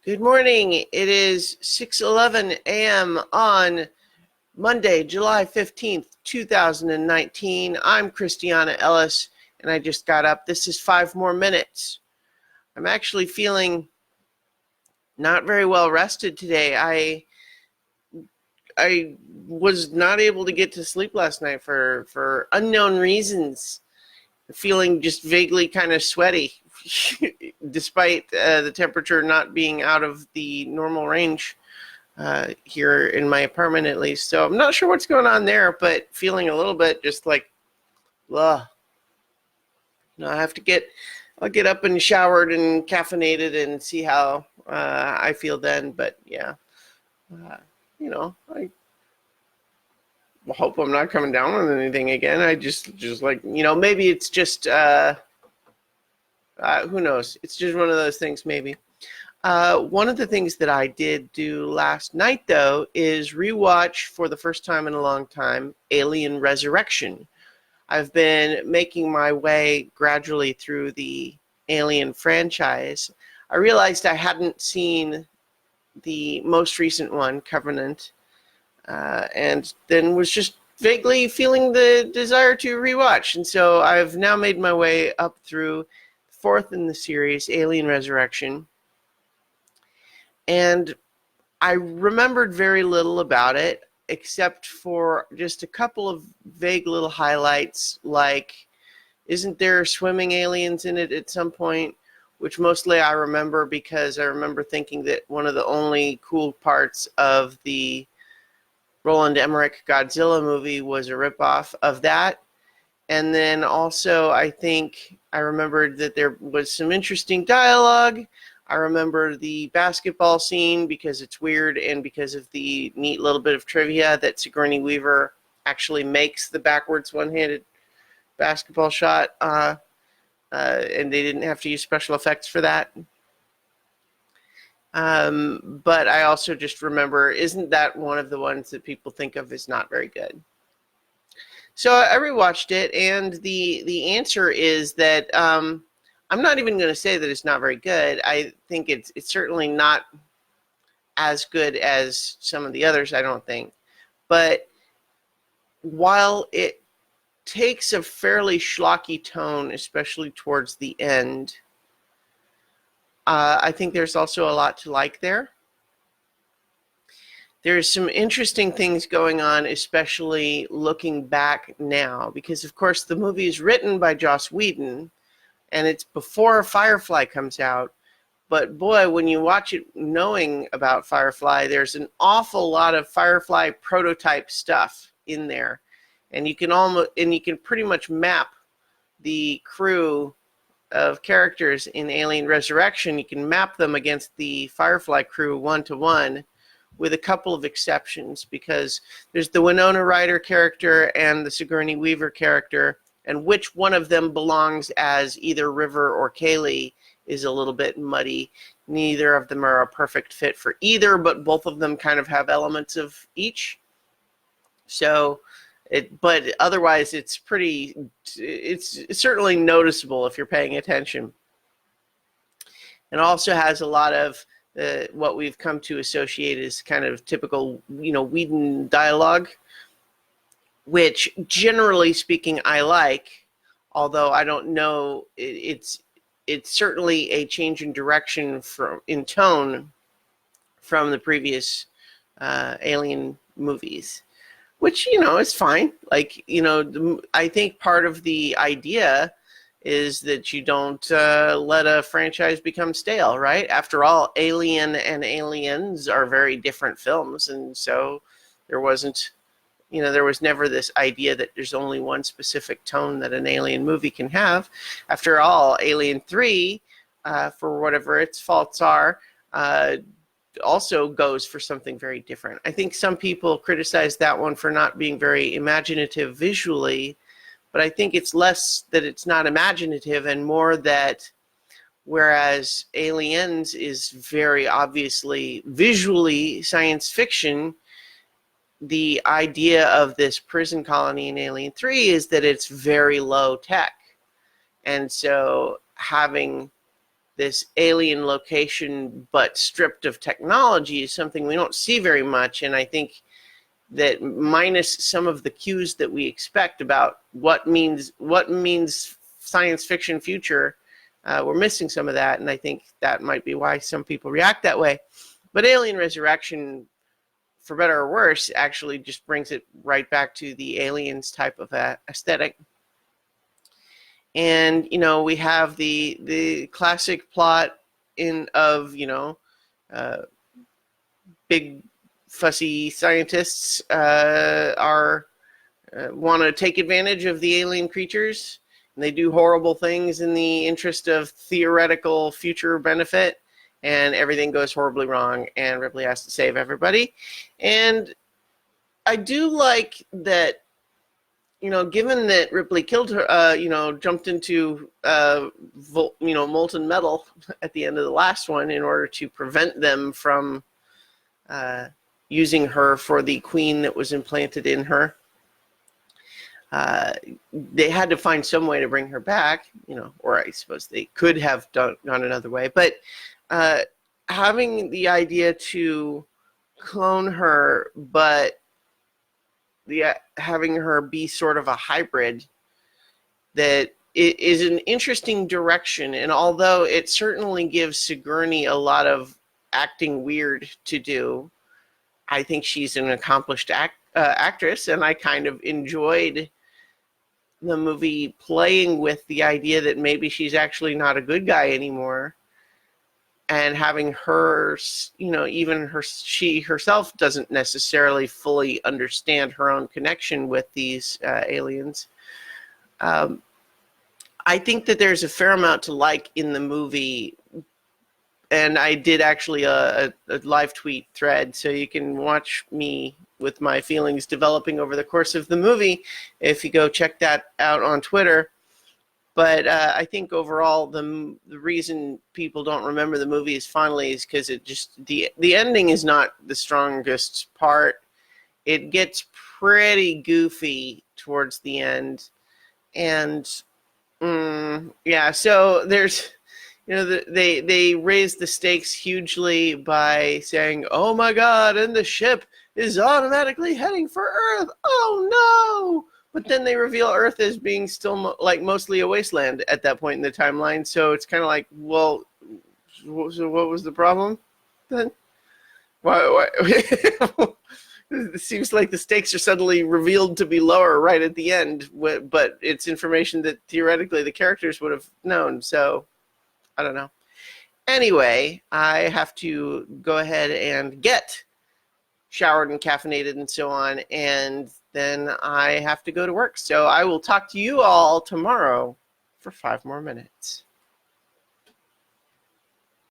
Good morning. It is 6:11 a.m. on Monday, July 15th, 2019. I'm Christiana Ellis, and I just got up. This is 5 more minutes. I'm actually feeling not very well rested today. I was not able to get to sleep last night for unknown reasons. Feeling just vaguely kind of sweaty, despite the temperature not being out of the normal range here in my apartment, at least. So I'm not sure what's going on there, but feeling a little bit just like, ugh. I'll get up and showered and caffeinated and see how I feel then. But yeah, I hope I'm not coming down with anything again. I just like, maybe it's just, who knows? It's just one of those things, maybe. One of the things that I did do last night, though, is rewatch for the first time in a long time Alien Resurrection. I've been making my way gradually through the Alien franchise. I realized I hadn't seen the most recent one, Covenant, and then was just vaguely feeling the desire to rewatch. And so I've now made my way up through the fourth in the series, Alien Resurrection. And I remembered very little about it, except for just a couple of vague little highlights, like, isn't there swimming aliens in it at some point? Which mostly I remember because I remember thinking that one of the only cool parts of the Roland Emmerich Godzilla movie was a ripoff of that. And then also I think I remembered that there was some interesting dialogue. I remember the basketball scene because it's weird and because of the neat little bit of trivia that Sigourney Weaver actually makes the backwards one-handed basketball shot, and they didn't have to use special effects for that. But I also just remember, isn't that one of the ones that people think of as not very good? So I rewatched it, and the answer is that I'm not even going to say that it's not very good. I think it's certainly not as good as some of the others, I don't think. But while it takes a fairly schlocky tone, especially towards the end, I think there's also a lot to like there. There's some interesting things going on, especially looking back now, because of course the movie is written by Joss Whedon, and it's before Firefly comes out. But boy, when you watch it knowing about Firefly, there's an awful lot of Firefly prototype stuff in there. And you can pretty much map the crew of characters in Alien Resurrection. You can map them against the Firefly crew 1-to-1, with a couple of exceptions, because there's the Winona Ryder character and the Sigourney Weaver character, and which one of them belongs as either River or Kaylee is a little bit muddy. Neither of them are a perfect fit for either, but both of them kind of have elements of each. So, but otherwise it's certainly noticeable if you're paying attention. And also has a lot of what we've come to associate as kind of typical, Whedon dialogue, which generally speaking I like, although I don't know, it's certainly a change in direction in tone from the previous Alien movies, which, is fine. Like, I think part of the idea is that you don't let a franchise become stale, right? After all, Alien and Aliens are very different films, and so there was never this idea that there's only one specific tone that an Alien movie can have. After all, Alien 3, for whatever its faults are, also goes for something very different. I think some people criticize that one for not being very imaginative visually, but I think it's less that it's not imaginative and more that whereas Aliens is very obviously visually science fiction, the idea of this prison colony in Alien 3 is that it's very low tech. And so having this alien location but stripped of technology is something we don't see very much. And I think that minus some of the cues that we expect about what means science fiction future, we're missing some of that. And I think that might be why some people react that way. But Alien Resurrection, for better or worse, actually just brings it right back to the Aliens type of aesthetic. And, you know, we have the classic plot of, you know, big fussy scientists want to take advantage of the alien creatures, and they do horrible things in the interest of theoretical future benefit, and everything goes horribly wrong, and Ripley has to save everybody. And I do like that, you know, given that Ripley killed her, you know, jumped into, you know, molten metal at the end of the last one in order to prevent them from using her for the queen that was implanted in her. They had to find some way to bring her back, you know, or I suppose they could have gone another way. But having the idea to clone her, but having her be sort of a hybrid, that it is an interesting direction. And although it certainly gives Sigourney a lot of acting weird to do, I think she's an accomplished actress, and I kind of enjoyed the movie playing with the idea that maybe she's actually not a good guy anymore, and having her, you know, even she herself doesn't necessarily fully understand her own connection with these aliens. I think that there's a fair amount to like in the movie, and I did actually a live tweet thread, so you can watch me with my feelings developing over the course of the movie if you go check that out on Twitter. But I think overall the reason people don't remember the movie as fondly is because it just the ending is not the strongest part. It gets pretty goofy towards the end, and yeah. So there's, you know, they raise the stakes hugely by saying, "Oh my God!" and the ship is automatically heading for Earth. Oh no! But then they reveal Earth as being still like mostly a wasteland at that point in the timeline. So it's kind of like, well, so what was the problem then? Why? It seems like the stakes are suddenly revealed to be lower right at the end, but it's information that theoretically the characters would have known. So I don't know. Anyway, I have to go ahead and get showered and caffeinated and so on, and then I have to go to work. So I will talk to you all tomorrow for 5 more minutes.